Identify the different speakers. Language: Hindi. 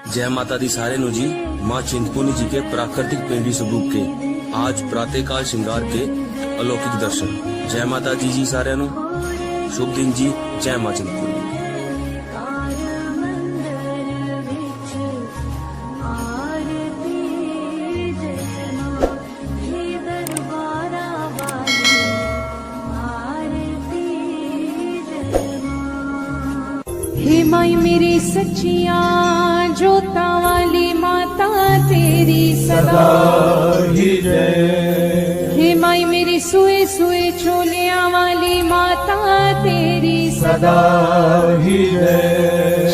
Speaker 1: जय माता दी सारे नु जी। माँ चिंतपूर्णी जी के प्राकृतिक पेंडी स्वरूप के आज प्रातःकाल श्रृंगार के अलौकिक दर्शन। जय माता दी जी सारे नु शुभ दिन जी। जय माँ चिंतपूर्णी।
Speaker 2: हे माई मेरी सच्चिया जोता वाली माता तेरी सदा
Speaker 3: ही जय।
Speaker 2: हे माई मेरी सुए सुए चोलिया वाली माता तेरी
Speaker 3: सदा ही जय।